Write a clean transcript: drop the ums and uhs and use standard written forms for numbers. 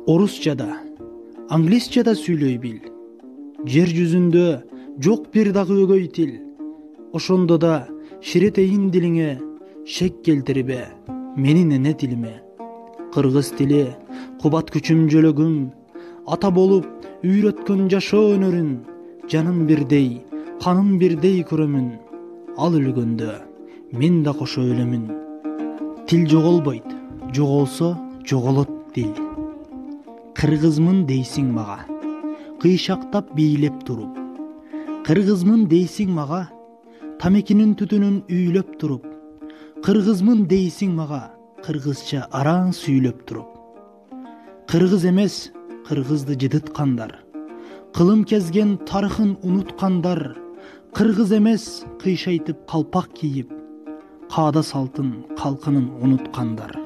Орусчада, англисчада сүйлөй бил. Жер жүзүндө жок бир дагы өгөй тил. Ошондо да ширетейин дилиңе шек келтирбе менин эне тилиме. Кыргыз тили кубат күчүм жөлөгүм, ата болуп үйрөткөн жашоо өнөрүн, жаным бирдей, каным бирдей көрөмүн. Ал өлгөндө мен да кошо өлөмүн. Тил жоголбойт, жоголсо жоголот тил. Кыргызмын дейсиң мага, кыйшактап бийлеп туруп. Кыргызмын дейсиң мага, тамекинин түтүнүн үйлөп туруп. Кыргызмын дейсиң мага, кыргызча араң сүйлөп туруп. Кыргыз эмес, кыргызды жыдыткандар, кылым кезген тарыхын унуткандар. Кыргыз эмес, кыйшайтып калпак кийип, каада салтын, калкынын унуткандар.